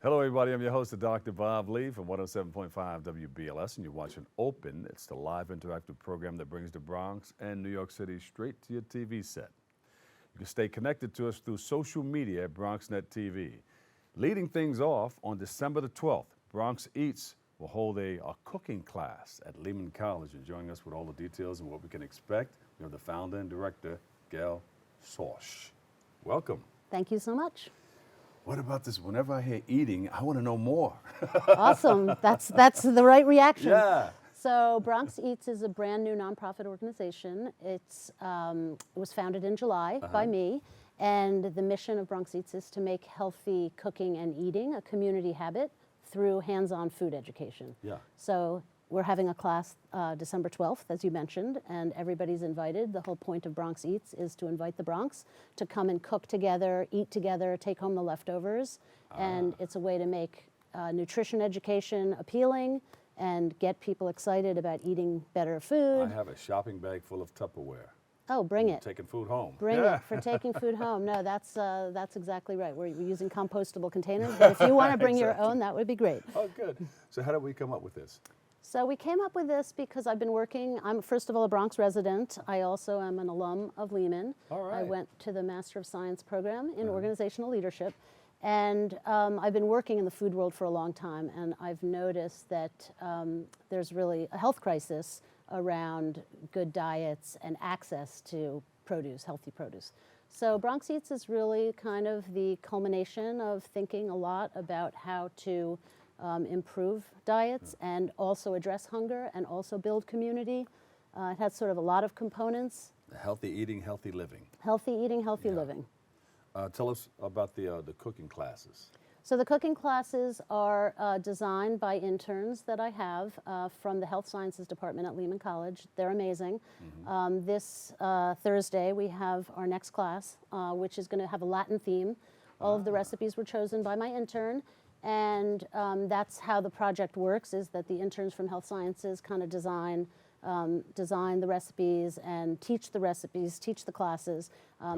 Hello, everybody. I'm your host, Dr. Bob Lee from 107.5 WBLS, and you're watching Open. It's the live interactive program that brings the Bronx and New York City straight to your TV set. You can stay connected to us through social media at BronxNet TV. Leading things off on December the 12th, Bronx Eats will hold a cooking class at Lehman College, and joining us with all the details and what we can expect, we have the founder and director, Gail Schorsch. Welcome. Thank you so much. What about this? Whenever I hear eating, I want to know more. Awesome. That's the right reaction. Yeah. So Bronx Eats is a brand new nonprofit organization. It was founded in July by me, and the mission of Bronx Eats is to make healthy cooking and eating a community habit through hands-on food education. Yeah. So we're having a class December 12th, as you mentioned, and everybody's invited. The whole point of Bronx Eats is to invite the Bronx to come and cook together, eat together, take home the leftovers. And it's a way to make nutrition education appealing and get people excited about eating better food. I have a shopping bag full of Tupperware. Oh, bring it. Taking food home. Bring it for taking food home. No, that's exactly right. We're using compostable containers, but if you want to bring your own, that would be great. Oh, good. So how did we come up with this? So we came up with this because I've been working, I'm first of all a Bronx resident. I also am an alum of Lehman. All right. I went to the Master of Science program in organizational leadership. And I've been working in the food world for a long time, and I've noticed that there's really a health crisis around good diets and access to produce, healthy produce. So Bronx Eats is really kind of the culmination of thinking a lot about how to improve diets and also address hunger and also build community. It has sort of a lot of components. Healthy eating, healthy living. Healthy eating, healthy living. Tell us about the cooking classes. So the cooking classes are designed by interns that I have from the Health Sciences Department at Lehman College. They're amazing. This Thursday we have our next class, which is going to have a Latin theme. All of the recipes were chosen by my intern. And that's how the project works, is that the interns from Health Sciences kind of design the recipes and teach the recipes, teach the classes.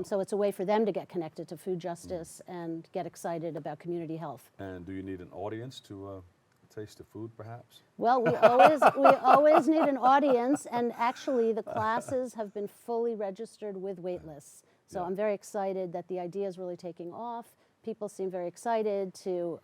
So it's a way for them to get connected to food justice and get excited about community health. And do you need an audience to taste the food, perhaps? Well, we always need an audience, and actually the classes have been fully registered with wait lists. So I'm very excited that the idea is really taking off. People seem very excited to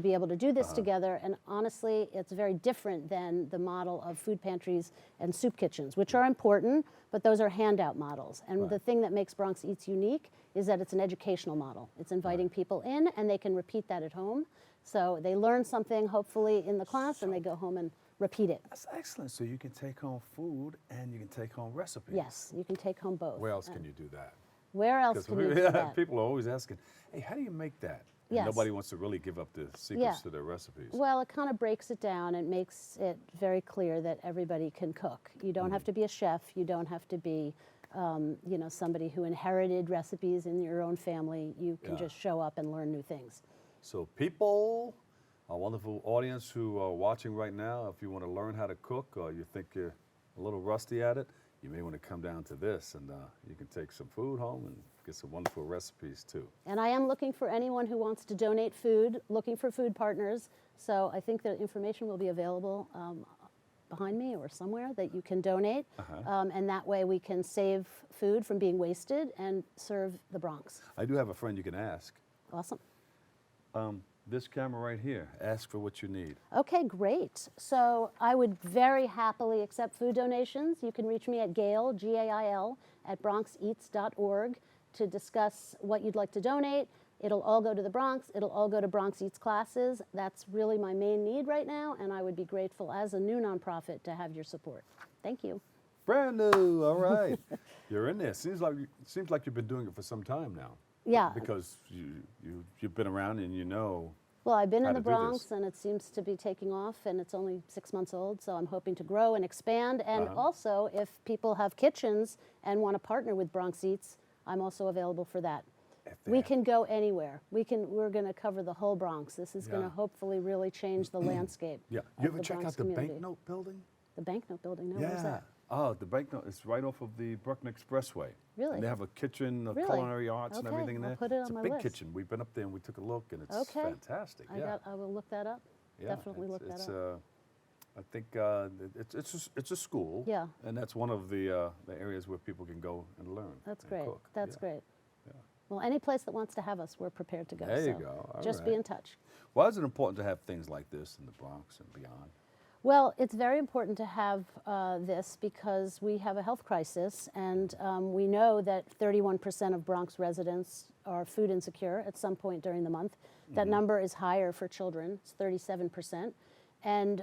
be able to do this together, and honestly, it's very different than the model of food pantries and soup kitchens, which are important, but those are handout models. And the thing that makes Bronx Eats unique is that it's an educational model. It's inviting people in, and they can repeat that at home. So they learn something, hopefully, in the class, and they go home and repeat it. That's excellent. So you can take home food and you can take home recipes. Yes, you can take home both. Where else can you do that? Where else can you do that? People are always asking, hey, how do you make that? And Yes. nobody wants to really give up the secrets to their recipes. Well, it kind of breaks it down and makes it very clear that everybody can cook. You don't have to be a chef. You don't have to be, somebody who inherited recipes in your own family. You can just show up and learn new things. So people, our wonderful audience who are watching right now, if you want to learn how to cook or you think you're a little rusty at it, you may want to come down to this, and you can take some food home and get some wonderful recipes too. And I am looking for anyone who wants to donate food, looking for food partners. So I think the information will be available behind me or somewhere that you can donate. And that way we can save food from being wasted and serve the Bronx. I do have a friend you can ask. Awesome. This camera right here, ask for what you need. Okay, great. So I would very happily accept food donations. You can reach me at Gail, Gail, at bronxeats.org to discuss what you'd like to donate. It'll all go to the Bronx. It'll all go to Bronx Eats classes. That's really my main need right now, and I would be grateful as a new nonprofit to have your support. Thank you. Brand new, all right. You're in there. Seems like you've been doing it for some time now. Yeah. Because you've been around and you know. Well, I've been how in the to do this. Bronx, and it seems to be taking off, and it's only 6 months old, so I'm hoping to grow and expand. And also, if people have kitchens and want to partner with Bronx Eats, I'm also available for that. We can go anywhere. We're going to cover the whole Bronx. This is going to hopefully really change the landscape. Yeah. Of You ever the check Bronx out the community. Banknote building? The Banknote building? No, where's that? Oh, the Banknote is right off of the Brooklyn Expressway. Really? And they have a kitchen, Really? culinary arts and Okay, everything in I'll there. put it It's on a my big list. kitchen. We've been up there and we took a look, and it's Okay. fantastic. Yeah. I will look that up. Yeah, Definitely look that it's, up. I think it's a school. Yeah. And that's one of the areas where people can go and learn. That's and great. cook. That's Yeah. great. Yeah. Well, any place that wants to have us, we're prepared to go. There you so go. All just be right. in touch. Why is it important to have things like this in the Bronx and beyond? Well, it's very important to have this because we have a health crisis, and we know that 31% of Bronx residents are food insecure at some point during the month. That number is higher for children. It's 37%. And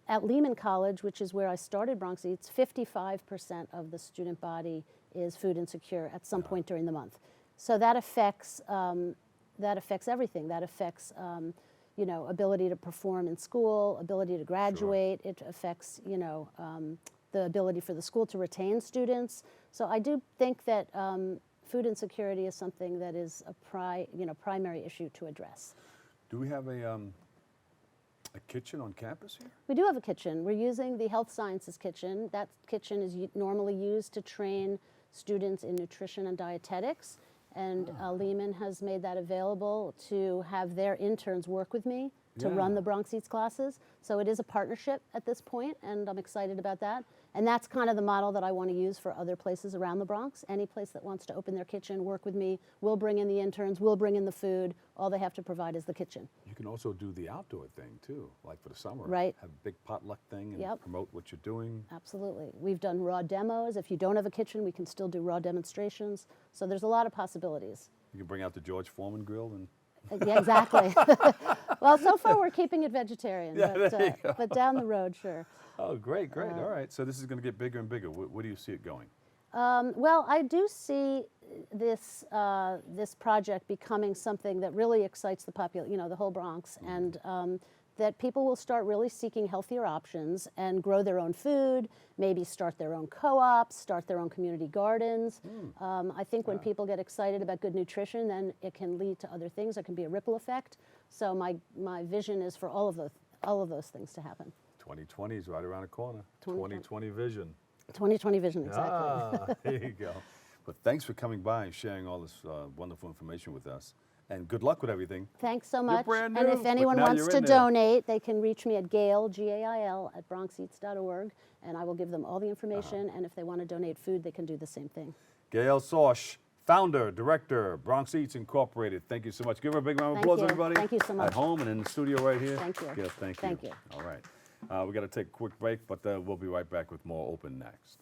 at Lehman College, which is where I started Bronx Eats, 55% of the student body is food insecure at some point during the month. So that affects everything. That affects you know, ability to perform in school, ability to graduate. Sure. It affects, you know, the ability for the school to retain students. So I do think that food insecurity is something that is a primary issue to address. Do we have a kitchen on campus here? We do have a kitchen. We're using the health sciences kitchen. That kitchen is normally used to train students in nutrition and dietetics. And Lehman has made that available to have their interns work with me to run the Bronx Eats classes. So it is a partnership at this point, and I'm excited about that. And that's kind of the model that I want to use for other places around the Bronx. Any place that wants to open their kitchen, work with me, we'll bring in the interns, we'll bring in the food. All they have to provide is the kitchen. You can also do the outdoor thing too, like for the summer. Right. Have a big potluck thing and promote what you're doing. Absolutely. We've done raw demos. If you don't have a kitchen, we can still do raw demonstrations. So there's a lot of possibilities. You can bring out the George Foreman grill and. Yeah, exactly. Well, so far we're keeping it vegetarian, but down the road, sure. Oh, great, great. All right. So this is going to get bigger and bigger. Where do you see it going? Well, I do see this project becoming something that really excites the whole Bronx, and that people will start really seeking healthier options and grow their own food, maybe start their own co-ops, start their own community gardens. I think when people get excited about good nutrition, then it can lead to other things. There can be a ripple effect. So my vision is for all of those things to happen. 2020 is right around the corner. 2020 vision. 2020 vision, exactly. There you go. But thanks for coming by and sharing all this wonderful information with us. And good luck with everything. Thanks so much. Brand new, and if anyone but now wants you're to in there. donate, they can reach me at Gail, Gail, at bronxeats.org, and I will give them all the information. And if they want to donate food, they can do the same thing. Gail Schorsch, founder, director, Bronx Eats Incorporated. Thank you so much. Give her a big round of applause, everybody. Thank you so much. At home and in the studio right here. Thank you. Gail, thank you. Thank you. All right. We got to take a quick break, but we'll be right back with more Open next.